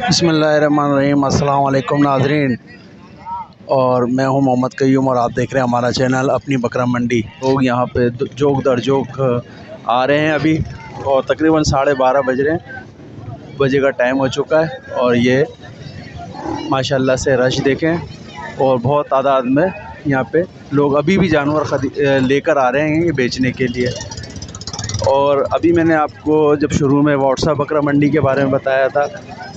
बिस्मिल्लाहिर्रहमानिर्रहीम। अस्सलाम वालेकुम नाज़रीन, और मैं हूं मोहम्मद कयूम और आप देख रहे हैं हमारा चैनल अपनी बकरा मंडी। लोग यहां पे जोक दर जोक आ रहे हैं अभी, और तकरीबन 12:30 बजे का टाइम हो चुका है। और ये माशाल्लाह से रश देखें, और बहुत तादाद में यहाँ पे लोग अभी भी जानवर लेकर आ रहे हैं ये बेचने के लिए। और अभी मैंने आपको जब शुरू में व्हाट्सएप बकरा मंडी के बारे में बताया था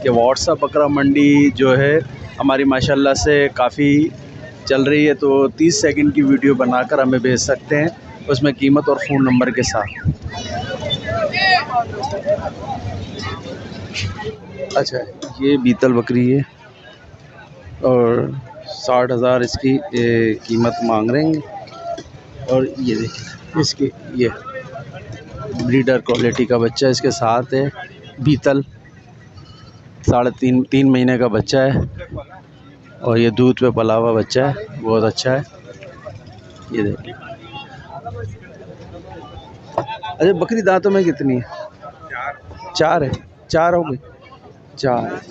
कि व्हाट्सएप बकरा मंडी जो है हमारी माशाल्लाह से काफ़ी चल रही है, तो 30 सेकंड की वीडियो बनाकर हमें भेज सकते हैं, उसमें कीमत और फ़ोन नंबर के साथ। अच्छा, ये बीतल बकरी है और 60,000 इसकी कीमत मांग रहे हैं। और ये देखिए इसकी ये ब्रीडर क्वालिटी का बच्चा इसके साथ है, बीतल 3.5 महीने का बच्चा है, और ये दूध पे पला हुआ बच्चा है, बहुत अच्छा है। ये देखिए। अच्छा, बकरी दांतों में कितनी है? 4 है। 4 हो गई, 4।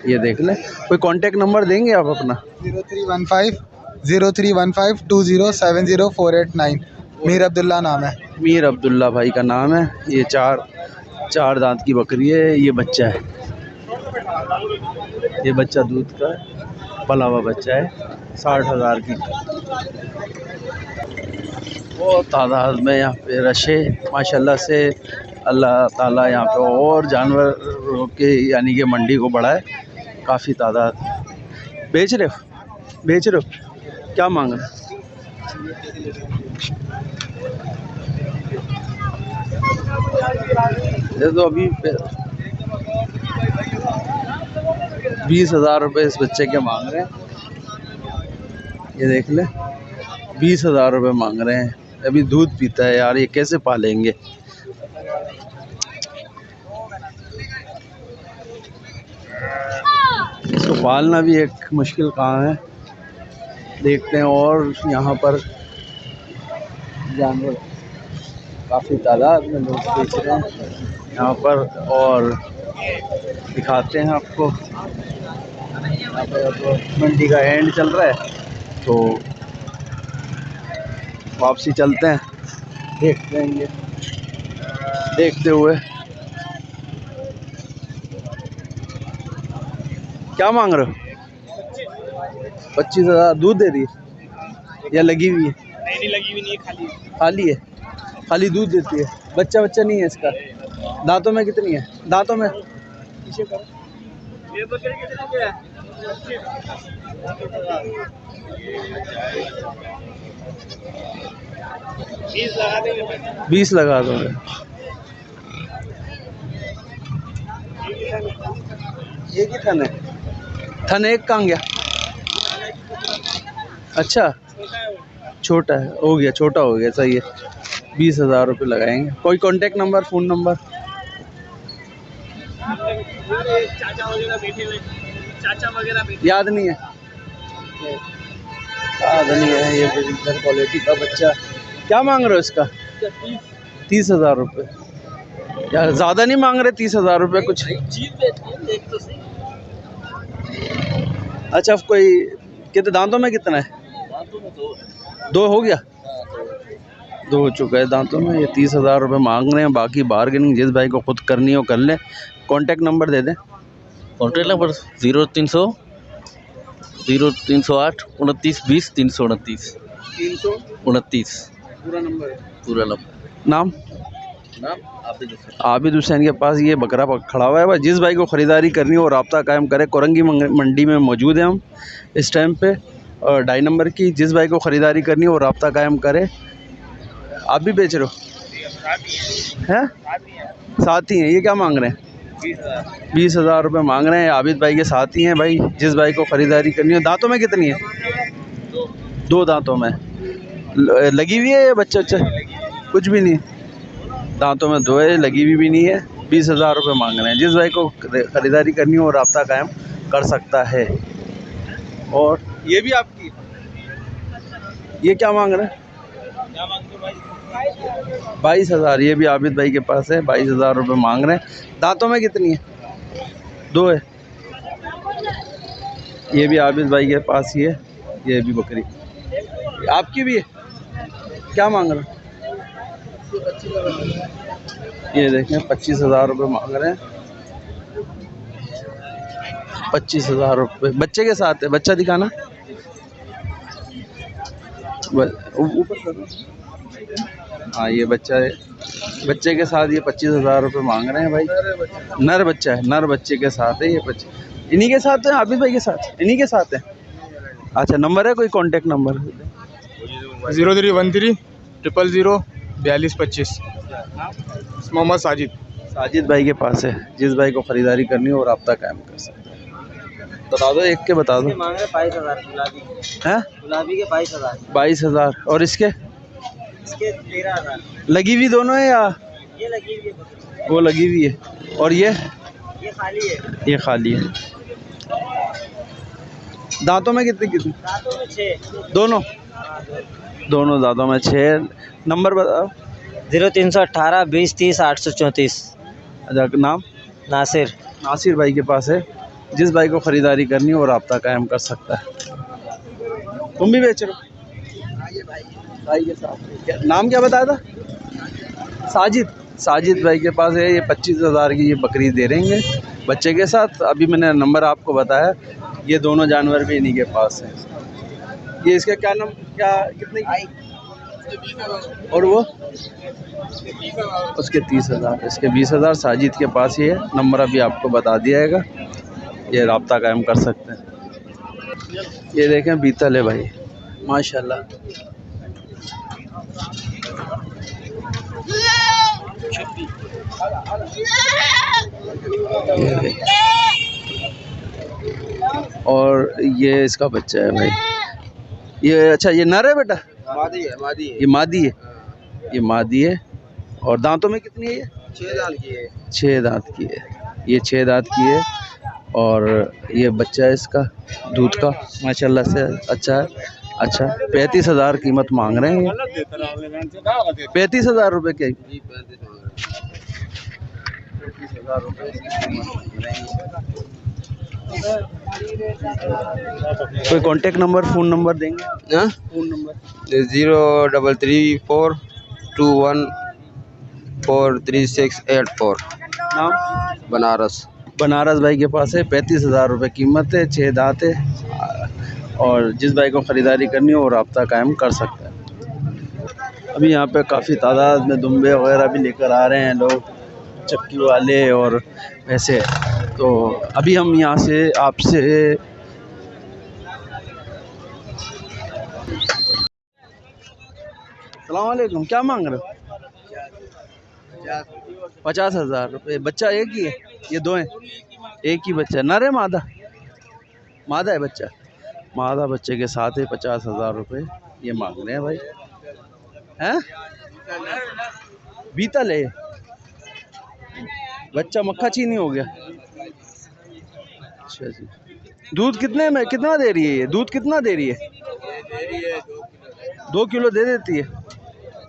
ये देख लें। कोई कांटेक्ट नंबर देंगे आप अपना? 0315-0315-207048 मीर अब्दुल्ला नाम है। मीर अब्दुल्ला भाई का नाम है। ये 4 दांत की बकरी है। ये बच्चा है, ये बच्चा दूध का पला हुआ बच्चा है, 60,000 की। बहुत तादाद में यहाँ पे रश है माशाल्लाह से। अल्लाह ताला यहाँ पे और जानवरों के यानी कि मंडी को बढ़ाए। काफ़ी तादाद। बेच रहे हो? क्या मांग रहे? ये तो अभी 20,000 रुपये इस बच्चे के मांग रहे हैं। ये देख ले, 20,000 रुपये मांग रहे हैं। अभी दूध पीता है यार, ये कैसे पालेंगे? इसको पालना भी एक मुश्किल काम है। देखते हैं, और यहाँ पर जानवर काफ़ी तादाद में लोग बेच रहे हैं यहाँ पर, और दिखाते हैं आपको। यहाँ पर मंडी का एंड चल रहा है, तो वापसी चलते हैं, देखते हैं ये देखते हुए। क्या मांग रहे हो? 25,000। दूध दे रही है या लगी हुई है? नहीं, लगी हुई नहीं है, खाली है। खाली दूध देती है। बच्चा नहीं है इसका? दांतों में कितनी है? दांतों में ये बकरी कितने की है? 20 लगा देंगे। 20 लगा दोगे? ये की थन है? थन एक कहाँ गया? अच्छा, छोटा है, हो गया, छोटा हो गया, सही है। 20,000 रुपये लगाएंगे। कोई कांटेक्ट नंबर, फ़ोन नंबर? चाचा वगैरह बैठे हुए, चाचा वगैरह याद नहीं है? याद नहीं है। ये ब्रीडर क्वालिटी का बच्चा। क्या मांग रहे हो इसका? 30,000 रुपये। यार ज़्यादा नहीं मांग रहे? 30,000 रुपये कुछ। अच्छा, कोई कितने दांतों में कितना है? दो हो गया? 2 हो चुका है दांतों में। ये 30,000 रुपये मांग रहे हैं। बाकी बार्गेनिंग जिस भाई को खुद करनी हो कर ले। कांटेक्ट नंबर दे दें। Contact number 0308 29 20 329 329। पूरा नंबर? पूरा नंबर। नाम आबिद हुसैन के पास ये बकरा खड़ा हुआ है। भाई जिस भाई को ख़रीदारी करनी हो रब्ता कायम करे। कोरंगी मंडी में मौजूद हैं हम इस टाइम पे, और 2.5 नंबर की। जिस भाई को ख़रीदारी करनी हो रब्ता कायम करे। आप भी बेच रहे हो? हैं? साथ ही हैं। ये क्या मांग रहे हैं? 20,000 रुपये मांग रहे हैं। आबिद भाई के साथ ही हैं भाई, जिस भाई को ख़रीदारी करनी हो। दांतों में कितनी है? 2 दांतों में। लगी हुई है या बच्चा? कुछ भी नहीं, दांतों में 2 है, लगी हुई भी नहीं है। 20,000 रुपये मांग रहे हैं। जिस भाई को ख़रीदारी करनी हो रब्ता कायम कर सकता है। और ये भी आपकी? ये क्या मांग रहे हैं? 22,000। ये भी आबिद भाई के पास है, 22,000 रुपये मांग रहे हैं। दांतों में कितनी है? 2 है। ये भी आबिद भाई के पास ही है, ये भी बकरी आपकी भी है। क्या मांग रहे हैं? ये देखें 25,000 रुपये मांग रहे हैं, 25,000 रुपये। बच्चे के साथ है, बच्चा दिखाना ऊपर करो। हाँ ये बच्चा है, बच्चे के साथ ये 25,000 रुपये मांग रहे हैं भाई। नर बच्चा है, नर बच्चे के साथ है ये बच्चे। इन्हीं के साथ है आबिद भाई के साथ, इन्हीं के साथ है। अच्छा नंबर है कोई कांटेक्ट नंबर? 0313 000 4225। मोहम्मद साजिद। साजिद भाई के पास है, जिस भाई को ख़रीदारी करनी हो रब्ता कायम कर सकते हैं। बता दो, एक के बता दो। मांग रहे 22,000 गुलाबी हैं? गुलाबी के 22,000 22,000। और इसके? इसके 13,000। लगी हुई दोनों है या ये लगी हुई है, वो लगी हुई है? और ये खाली है। ये खाली है। दांतों में कितनी कितनी? दांतों में 6 दोनों दोनों दांतों में 6। नंबर बताओ। 0318 20 30 834। अच्छा नाम? नासिर। नासिर भाई के पास है, जिस भाई को ख़रीदारी करनी हो रब्ता कायम कर सकता है। तुम भी बेच रहे हो? भाई के साथ नाम क्या बताया था? साजिद। साजिद भाई के पास है, ये 25,000 की ये बकरी दे देंगे बच्चे के साथ। अभी मैंने नंबर आपको बताया, ये दोनों जानवर भी इन्हीं के पास हैं। ये इसका क्या नाम, क्या कितने की? और वो उसके 30,000, इसके 20,000। साजिद के पास ही है, नंबर अभी आपको बता दिया जाएगा, ये रब्ता कायम कर सकते हैं। ये देखें बीतल है भाई माशाल्लाह। और ये इसका बच्चा है भाई। ये अच्छा ये नर है बेटा? मादी है, मादी है। ये मादी है, ये मादी है। और दांतों में कितनी है ये? 6 दांत की है। 6 दांत की है, ये 6 दांत की है। और ये बच्चा है इसका दूध का माशाल्लाह से अच्छा है। अच्छा 35,000 कीमत मांग रहे हैं ये। 35,000 रुपये के? 35,000 रुपये। कोई कांटेक्ट नंबर, फ़ोन नंबर देंगे? Phone number 0334 21 43684। नाम? बनारस। बनारस भाई के पास है, 35,000 रुपये कीमत है, 6 दांत है। और जिस भाई को ख़रीदारी करनी हो वो रब्ता कायम कर सकता है। अभी यहाँ पे काफ़ी तादाद में दुम्बे वगैरह भी लेकर आ रहे हैं लोग, चक्की वाले और वैसे। तो अभी हम यहाँ से आपसे अस्सलाम वालेकुम, क्या मांग रहे हो? 50,000 रुपये। बच्चा एक ही है? ये दो हैं? एक ही बच्चा, नर है मादा? मादा है बच्चा, मादा बच्चे के साथ है। 50,000 रुपये ये मांग रहे हैं भाई। हैं? बीतल है बच्चा, मक्खा चीनी हो गया। अच्छा जी। दूध कितने में, कितना दे रही है ये? दूध कितना दे रही है? 2 किलो दे देती है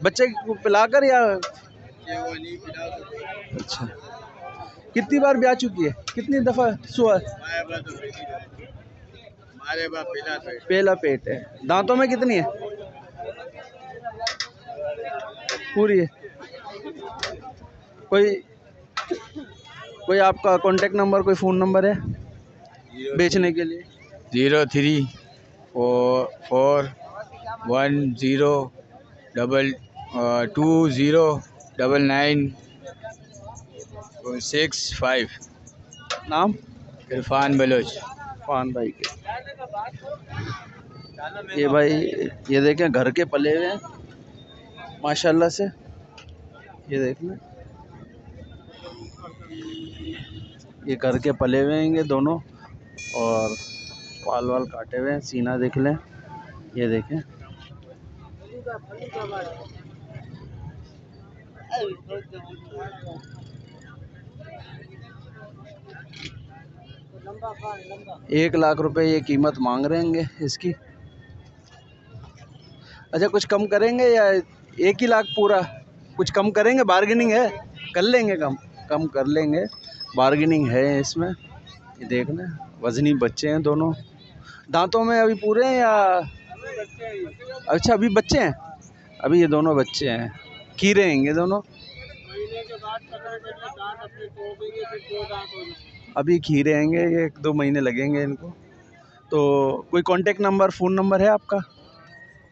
बच्चे को पिलाकर या? अच्छा कितनी बार ब्याह चुकी है, कितनी दफ़ा सुआ? पहला पेट है। दांतों में कितनी है? पूरी है। कोई आपका कांटेक्ट नंबर, कोई फ़ोन नंबर है बेचने के लिए? 0341209965। नाम? इरफान बलोच। फान भाई के। ये भाई ये देखें घर के पले हुए हैं माशाल्लाह से। ये देखना, ये घर के पले हुए हैं ये दोनों, और बाल वाल काटे हुए हैं। सीना देख लें, ये देखें। एक लाख रुपए ये कीमत मांग रहे हैं इसकी। अच्छा कुछ कम करेंगे या एक ही लाख पूरा? कुछ कम करेंगे? बार्गेनिंग है, कर लेंगे, कम कर लेंगे, बार्गेनिंग है इसमें। ये देखना, वज़नी बच्चे हैं दोनों, दांतों में अभी पूरे हैं या? अच्छा अभी बच्चे हैं, अभी ये दोनों बच्चे हैं, खीरे हैं दोनों। महीने के बाद पता चला दांत अपने टोकेंगे, फिर 2 दांत हो जाएंगे। अभी खीरे आएंगे, 1-2 महीने लगेंगे इनको। तो कोई कांटेक्ट नंबर, फ़ोन नंबर है आपका?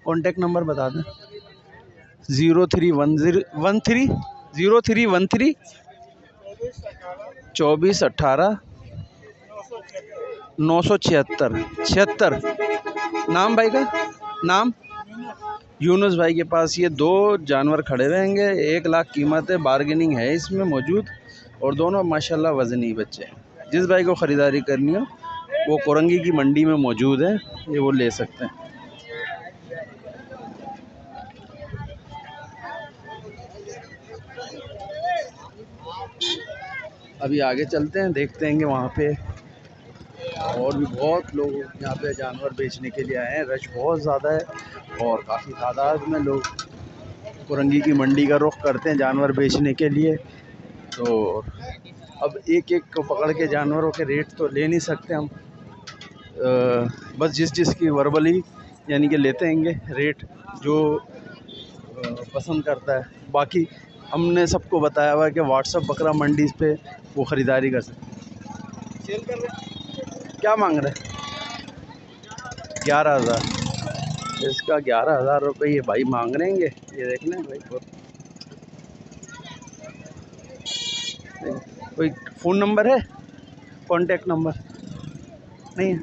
कांटेक्ट नंबर बता दें। 0313 24 18 976 76। नाम भाई का? नाम यूनुस भाई के पास ये 2 जानवर खड़े रहेंगे। 1 लाख कीमत है, बार्गेनिंग है इसमें मौजूद, और दोनों माशाल्लाह वज़नी बच्चे हैं। जिस भाई को ख़रीदारी करनी हो वो कोरंगी की मंडी में मौजूद है, ये वो ले सकते हैं। अभी आगे चलते हैं, देखते हैं कि वहाँ पे और भी बहुत लोग यहाँ पे जानवर बेचने के लिए आए हैं। रश बहुत ज़्यादा है और काफ़ी तादाद में लोग कोरंगी की मंडी का रुख करते हैं जानवर बेचने के लिए। तो अब एक एक को पकड़ के जानवरों के रेट तो ले नहीं सकते हम, बस जिस की वर्बली यानी कि लेते हैंगे रेट जो पसंद करता है। बाकी हमने सबको बताया हुआ है कि व्हाट्सअप बकरा मंडी पे वो ख़रीदारी कर सकते। सेल कर रहे क्या मांग रहे? 11,000। इसका 11,000 रुपये ये भाई मांग रहे हैं। ये देख लें भाई को। कोई फ़ोन नंबर है, कॉन्टेक्ट नंबर नहीं है?